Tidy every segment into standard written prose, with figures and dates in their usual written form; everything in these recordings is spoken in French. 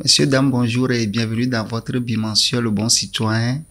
Messieurs, dames, bonjour et bienvenue dans votre bimensuel Le Bon Citoyen,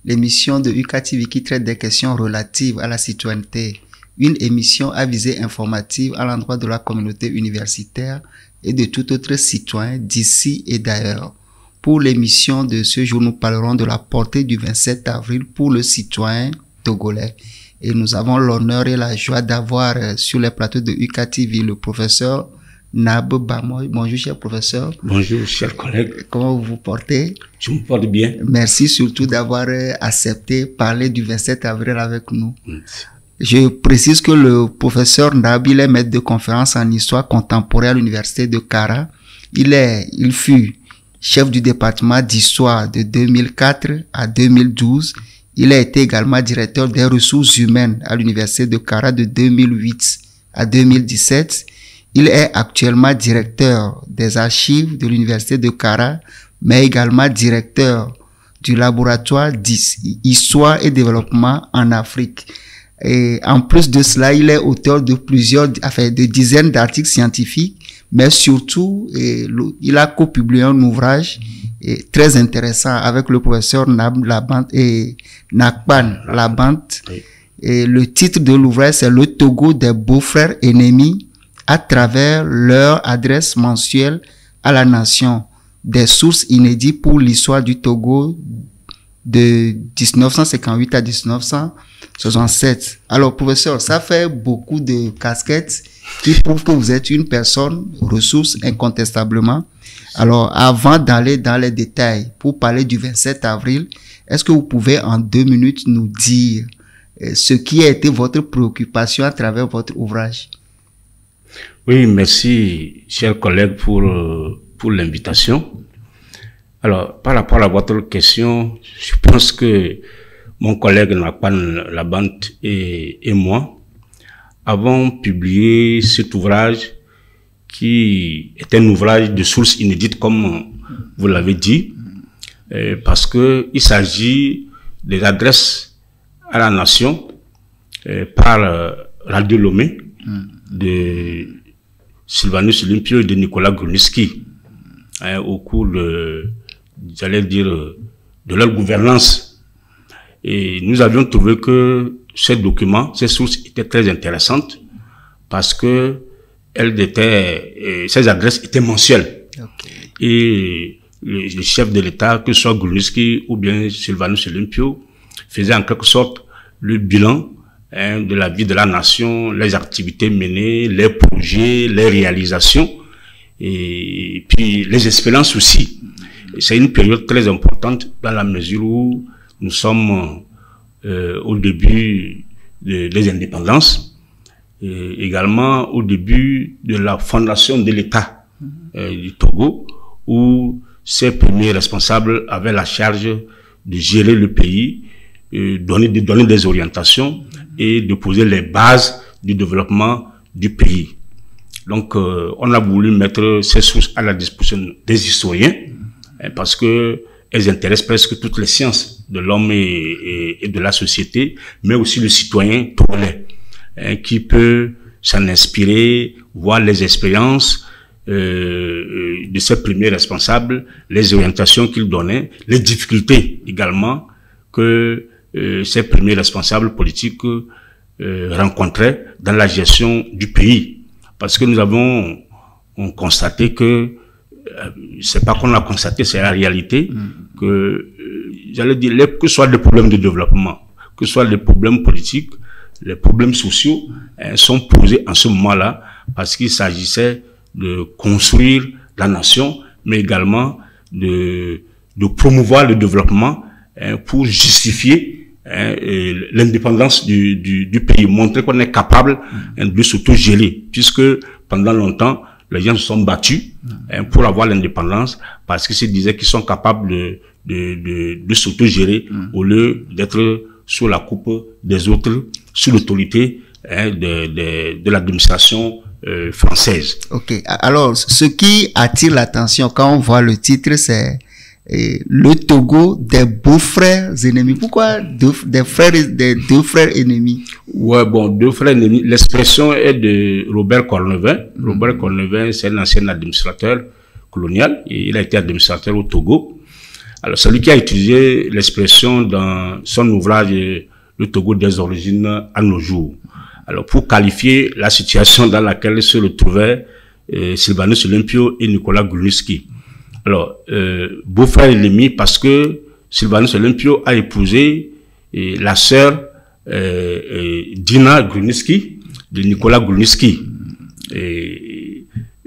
l'émission de UCATV qui traite des questions relatives à la citoyenneté, une émission à visée informative à l'endroit de la communauté universitaire et de tout autre citoyen d'ici et d'ailleurs. Pour l'émission de ce jour, nous parlerons de la portée du 27 avril pour le citoyen togolais. Et nous avons l'honneur et la joie d'avoir sur les plateaux de UCATV le professeur Nab Bamoy. Bonjour, cher professeur. Bonjour, chers collègues. Comment vous vous portez? Je me porte bien. Merci surtout d'avoir accepté parler du 27 avril avec nous. Merci. Je précise que le professeur Nab, il est maître de conférence en histoire contemporaine à l'université de Kara. Il fut chef du département d'histoire de 2004 à 2012. Il a été également directeur des ressources humaines à l'université de Kara de 2008 à 2017. Il est actuellement directeur des archives de l'université de Kara, mais également directeur du laboratoire d'histoire et développement en Afrique. Et en plus de cela, il est auteur de de dizaines d'articles scientifiques, mais surtout, il a copublié un ouvrage très intéressant avec le professeur Nakpan Labant. Et le titre de l'ouvrage, c'est Le Togo des beaux-frères ennemis à travers leur adresse mensuelle à la nation, des sources inédites pour l'histoire du Togo de 1958 à 1967. Alors, professeur, ça fait beaucoup de casquettes qui prouvent que vous êtes une personne ressource incontestablement. Alors, avant d'aller dans les détails, pour parler du 27 avril, est-ce que vous pouvez en 2 minutes nous dire ce qui a été votre préoccupation à travers votre ouvrage? Oui, merci, chers collègues, pour l'invitation. Alors, par rapport à votre question, je pense que mon collègue Nakpan Labant et moi avons publié cet ouvrage qui est un ouvrage de sources inédites, comme vous l'avez dit, parce que il s'agit des adresses à la nation par Radio Lomé de Sylvanus Olympio et de Nicolas Gruniski au cours de, j'allais dire, de leur gouvernance. Et nous avions trouvé que ces documents, ces sources étaient très intéressantes parce que ces adresses étaient mensuelles. Okay. Et le chef de l'État, que ce soit Gruniski ou bien Sylvanus Olympio, faisait en quelque sorte le bilan de la vie de la nation, les activités menées, les projets, les réalisations, et puis les espérances aussi. C'est une période très importante dans la mesure où nous sommes au début des indépendances, et également au début de la fondation de l'État du Togo, où ces premiers responsables avaient la charge de gérer le pays, de donner des orientations et de poser les bases du développement du pays. Donc, on a voulu mettre ces sources à la disposition des historiens parce que elles intéressent presque toutes les sciences de l'homme et de la société, mais aussi le citoyen togolais qui peut s'en inspirer, voir les expériences de ces premiers responsables, les orientations qu'ils donnaient, les difficultés également que ces premiers responsables politiques rencontraient dans la gestion du pays. Parce que nous avons constaté que, c'est pas qu'on a constaté, c'est la réalité, que, j'allais dire, que ce soit des problèmes de développement, que ce soit des problèmes politiques, les problèmes sociaux sont posés en ce moment-là parce qu'il s'agissait de construire la nation, mais également de promouvoir le développement pour justifier l'indépendance du pays, montrer qu'on est capable de s'auto-gérer, puisque pendant longtemps, les gens se sont battus pour avoir l'indépendance, parce qu'ils se disaient qu'ils sont capables de s'auto-gérer au lieu d'être sous la coupe des autres, sous l'autorité de l'administration française. Ok. Alors, ce qui attire l'attention quand on voit le titre, c'est le Togo des beaux-frères ennemis. Pourquoi deux frères ennemis? Ouais, bon, deux frères ennemis. L'expression est de Robert Cornevin. Robert Cornevin, c'est un ancien administrateur colonial. Et il a été administrateur au Togo. Alors, celui qui a utilisé l'expression dans son ouvrage Le Togo des origines à nos jours. Alors, pour qualifier la situation dans laquelle se retrouvaient Sylvanus Olympio et Nicolas Grunitzky. Alors, beau-frère ennemi parce que Sylvanus Olympio a épousé la sœur Dina Grunitzky de Nicolas Grunitzky.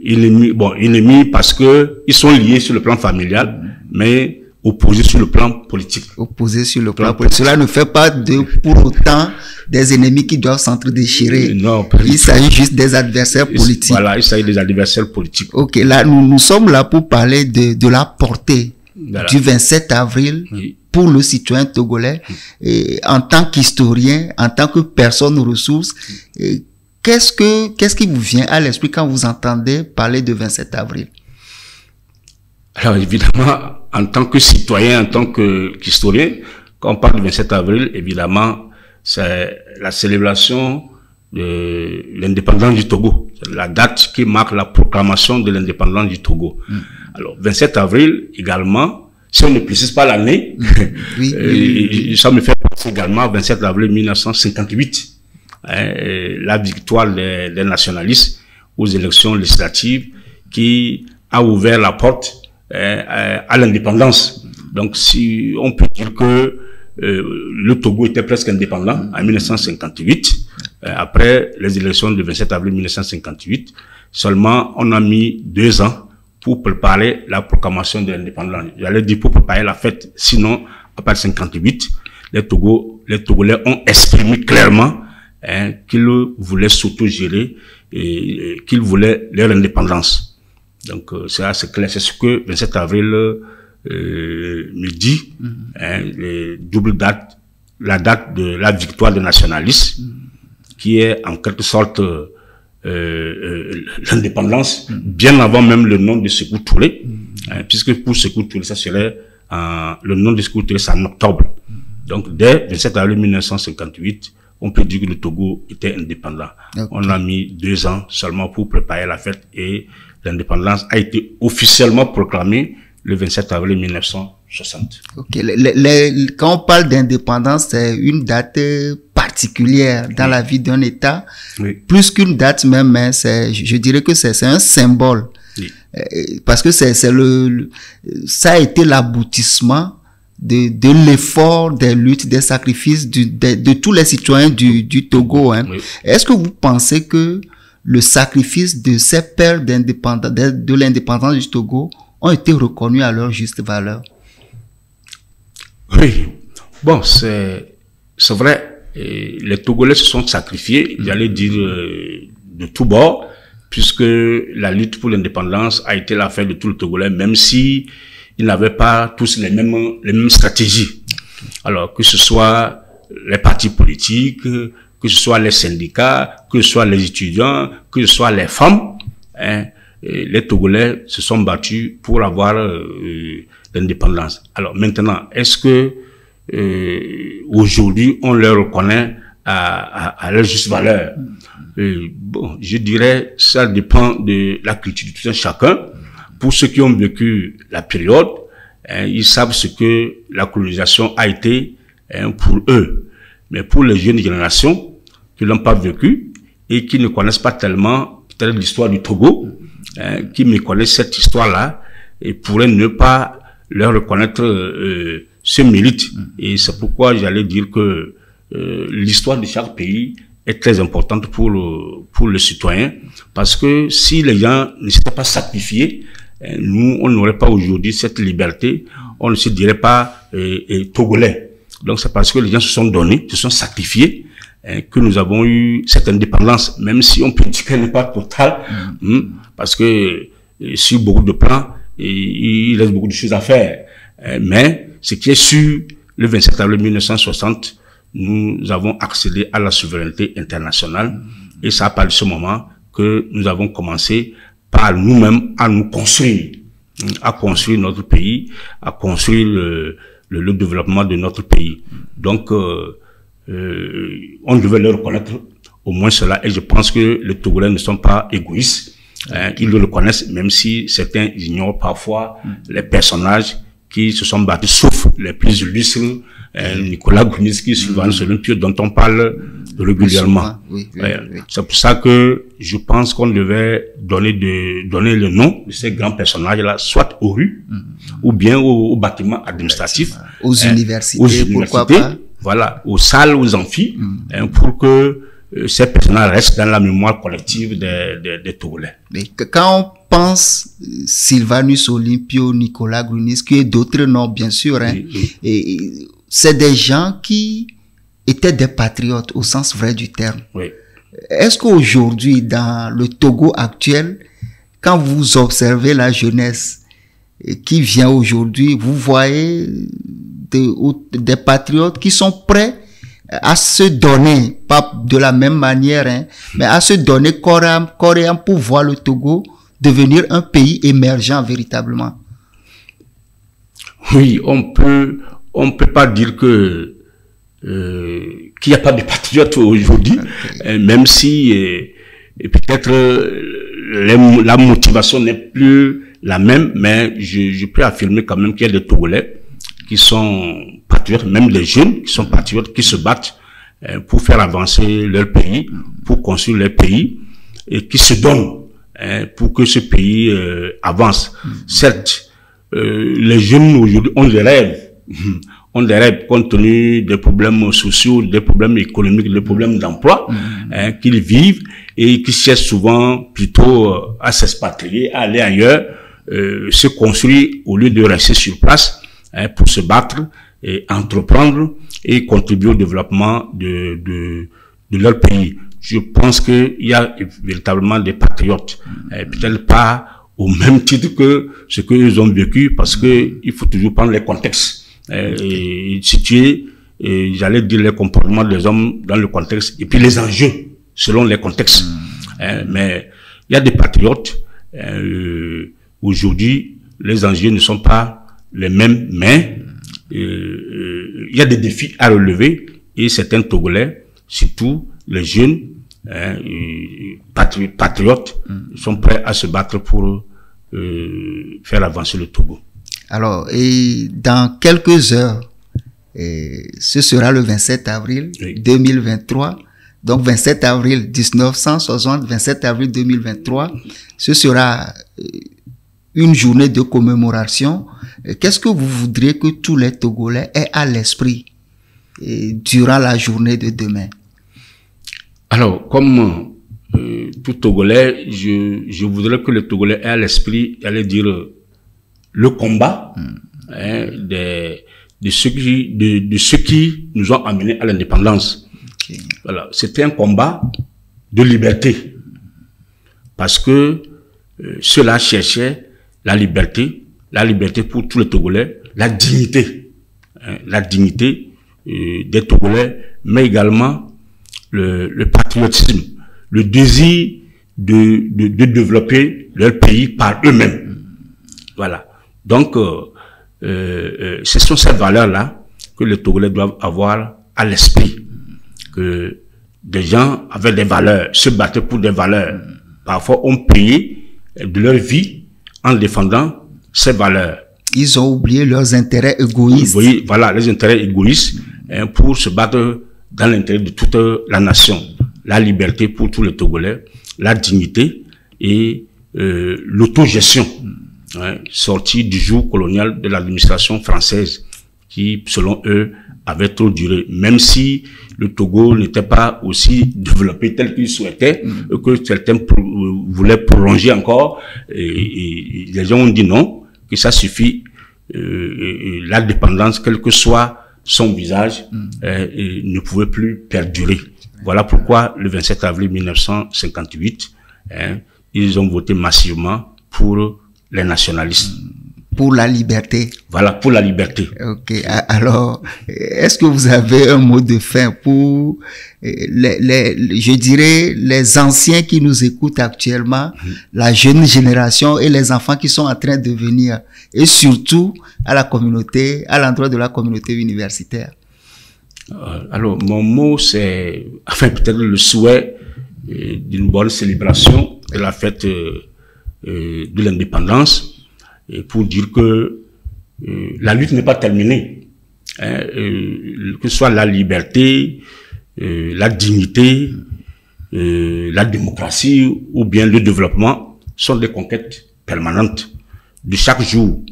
Ennemi parce que ils sont liés sur le plan familial, mais opposés sur le plan politique. Opposés sur le plan politique. Cela ne fait pas pour autant des ennemis qui doivent s'entre-déchirer. Non. Il s'agit juste des adversaires politiques. Voilà, il s'agit des adversaires politiques. Ok, là, nous sommes là pour parler de la portée du 27 avril pour le citoyen togolais. Et en tant qu'historien, en tant que personne ressource, qu'est-ce qui vous vient à l'esprit quand vous entendez parler de 27 avril? Alors, évidemment, en tant que citoyen, en tant qu'historien, quand on parle du 27 avril, évidemment, c'est la célébration de l'indépendance du Togo. C'est la date qui marque la proclamation de l'indépendance du Togo. Alors, 27 avril, également, si on ne précise pas l'année, ça me fait penser également 27 avril 1958, la victoire des nationalistes aux élections législatives qui a ouvert la porte à l'indépendance. Donc, si on peut dire que le Togo était presque indépendant en 1958, après les élections du 27 avril 1958, seulement on a mis 2 ans pour préparer la proclamation de l'indépendance. J'allais dire pour préparer la fête, sinon, à partir de 58, les Togolais ont exprimé clairement qu'ils voulaient s'auto-gérer et qu'ils voulaient leur indépendance. Donc, ça, c'est clair. C'est ce que 27 avril me dit, les double date, la date de la victoire des nationalistes, qui est en quelque sorte l'indépendance, bien avant même le nom de Sékou Touré, puisque pour Sékou Touré, ça serait le nom de Sékou Touré, c'est en octobre. Donc, dès 27 avril 1958, on peut dire que le Togo était indépendant. Okay. On a mis 2 ans seulement pour préparer la fête et l'indépendance a été officiellement proclamée le 27 avril 1960. Ok, quand on parle d'indépendance, c'est une date particulière dans la vie d'un État, plus qu'une date même, hein, je dirais que c'est un symbole, parce que ça a été l'aboutissement de l'effort, des luttes, des sacrifices de tous les citoyens du Togo. Hein. Est-ce que vous pensez que le sacrifice de ces pères de l'indépendance du Togo ont été reconnus à leur juste valeur? Oui, bon, c'est vrai. Les Togolais se sont sacrifiés, j'allais dire de tous bords, puisque la lutte pour l'indépendance a été l'affaire de tout le Togolais, même si ils n'avaient pas tous les mêmes stratégies. Alors, que ce soit les partis politiques, que ce soit les syndicats, que ce soit les étudiants, que ce soit les femmes, les Togolais se sont battus pour avoir l'indépendance. Alors maintenant, est-ce que aujourd'hui on leur reconnaît à leur juste valeur? Bon, je dirais ça dépend de la culture de tout un chacun. Pour ceux qui ont vécu la période, ils savent ce que la colonisation a été pour eux. Mais pour les jeunes générations qui l'ont pas vécu et qui ne connaissent pas tellement peut-être l'histoire du Togo, qui méconnaissent cette histoire-là et pourraient ne pas leur reconnaître ce mérite. Et c'est pourquoi j'allais dire que l'histoire de chaque pays est très importante pour le citoyen, parce que si les gens ne s'étaient pas sacrifiés, nous, on n'aurait pas aujourd'hui cette liberté, on ne se dirait pas Togolais. Donc c'est parce que les gens se sont donnés, se sont sacrifiés, que nous avons eu cette indépendance, même si on peut dire qu'elle n'est pas totale, parce que sur beaucoup de plans, il reste beaucoup de choses à faire. Mais ce qui est sûr, le 27 avril 1960, nous avons accédé à la souveraineté internationale. Et c'est à partir de ce moment que nous avons commencé par nous-mêmes à nous construire, à construire notre pays, à construire le développement de notre pays. Donc, on devait le reconnaître au moins cela. Et je pense que les Togolais ne sont pas égoïstes. Ils le reconnaissent, même si certains ignorent parfois les personnages qui se sont battus, sauf les plus illustres, Nicolas Grunitzky, Sylvain Olympio, dont on parle régulièrement. Oui. C'est pour ça que je pense qu'on devait donner le nom de ces grands personnages-là, soit aux rues, ou bien aux bâtiments administratifs. Aux universités, pourquoi pas. Voilà, aux salles, aux amphis, pour que ces personnages restent dans la mémoire collective des Togolais. Quand on pense Sylvanus Olympio, Nicolas Grunitzky et d'autres noms, bien sûr, et c'est des gens qui étaient des patriotes au sens vrai du terme. Oui. Est-ce qu'aujourd'hui, dans le Togo actuel, quand vous observez la jeunesse qui vient aujourd'hui, vous voyez des patriotes qui sont prêts à se donner, pas de la même manière, mais à se donner corps et âme pour voir le Togo devenir un pays émergent véritablement? Oui, on peut pas dire que qu'il n'y a pas de patriotes aujourd'hui, même si peut-être la motivation n'est plus la même, mais je peux affirmer quand même qu'il y a des Togolais qui sont patriotes, même des jeunes qui sont patriotes, qui se battent pour faire avancer leur pays, pour construire leur pays, et qui se donnent pour que ce pays avance. Certes, les jeunes aujourd'hui ont des rêves compte tenu des problèmes sociaux, des problèmes économiques, des problèmes d'emploi qu'ils vivent et qui cherchent souvent plutôt à s'expatrier, à aller ailleurs, se construire au lieu de rester sur place pour se battre et entreprendre et contribuer au développement de leur pays. Je pense qu'il y a véritablement des patriotes, peut-être pas au même titre que ce qu'ils ont vécu, parce que il faut toujours prendre les contextes et situer, j'allais dire, les comportements des hommes dans le contexte et puis les enjeux selon les contextes. Mais il y a des patriotes. Aujourd'hui, les enjeux ne sont pas les mêmes, mais il y a des défis à relever et certains Togolais, surtout les jeunes patriotes, sont prêts à se battre pour faire avancer le Togo. Alors, et dans quelques heures, ce sera le 27 avril 2023. Donc 27 avril 1960, 27 avril 2023, ce sera une journée de commémoration. Qu'est-ce que vous voudriez que tous les Togolais aient à l'esprit durant la journée de demain? Alors, comme tout Togolais, je voudrais que les Togolais aient à l'esprit, allez dire, le combat de ceux qui nous ont amenés à l'indépendance. Okay. Voilà, c'était un combat de liberté, parce que ceux-là cherchaient la liberté pour tous les Togolais, la dignité des Togolais, mais également le patriotisme, le désir de développer leur pays par eux-mêmes. Voilà. Donc, ce sont ces valeurs-là que les Togolais doivent avoir à l'esprit, que des gens avaient des valeurs, se battaient pour des valeurs, parfois ont payé de leur vie en défendant ces valeurs. Ils ont oublié leurs intérêts égoïstes. Oui, voilà, les intérêts égoïstes pour se battre dans l'intérêt de toute la nation. La liberté pour tous les Togolais, la dignité et l'autogestion, sortie du joug colonial de l'administration française qui, selon eux, avait trop duré. Même si le Togo n'était pas aussi développé tel qu'ils souhaitaient, que certains voulaient prolonger encore, et les gens ont dit non, que ça suffit, la dépendance, quel que soit son visage, ne pouvait plus perdurer. Voilà pourquoi le 27 avril 1958, ils ont voté massivement pour les nationalistes. Pour la liberté. Voilà, pour la liberté. Ok. Alors, est-ce que vous avez un mot de fin pour je dirais, les anciens qui nous écoutent actuellement, la jeune génération et les enfants qui sont en train de venir, et surtout à la communauté, à l'endroit de la communauté universitaire? Alors, mon mot, c'est, enfin, peut-être le souhait d'une bonne célébration de la fête de l'indépendance, et pour dire que la lutte n'est pas terminée. Hein, que ce soit la liberté, la dignité, la démocratie ou bien le développement sont des conquêtes permanentes de chaque jour.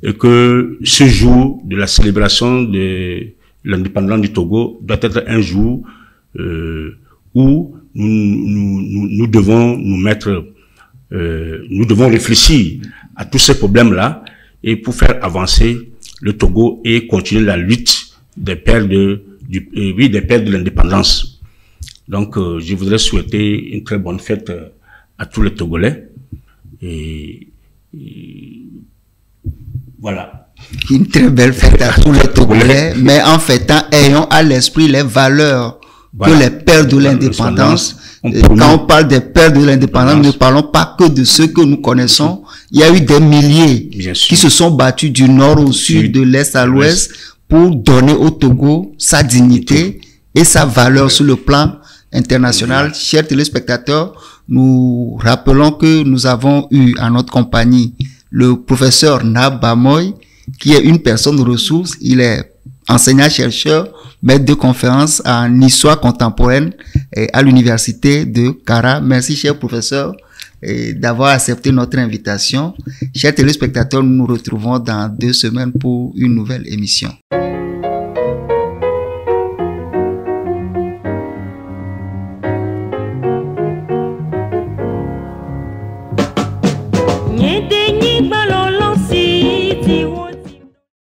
Et que ce jour de la célébration de l'indépendance du Togo doit être un jour où nous devons nous mettre, nous devons réfléchir à tous ces problèmes-là et pour faire avancer le Togo et continuer la lutte des pères des pères de l'indépendance. Donc, je voudrais souhaiter une très bonne fête à tous les Togolais et voilà. Une très belle fête à tous les Togolais, mais en fêtant, ayons à l'esprit les valeurs que les pères de l'indépendance. Quand on parle des pères de l'indépendance, ne parlons pas que de ceux que nous connaissons. Il y a eu des milliers qui se sont battus du nord au sud, de l'est à l'ouest, pour donner au Togo sa dignité et sa valeur sur le plan international. Chers téléspectateurs, nous rappelons que nous avons eu à notre compagnie le professeur Nab Bamoy, qui est une personne ressource. Il est enseignant-chercheur, maître de conférence en histoire contemporaine à l'université de Kara. Merci, cher professeur, d'avoir accepté notre invitation. Chers téléspectateurs, nous nous retrouvons dans 2 semaines pour une nouvelle émission. Balon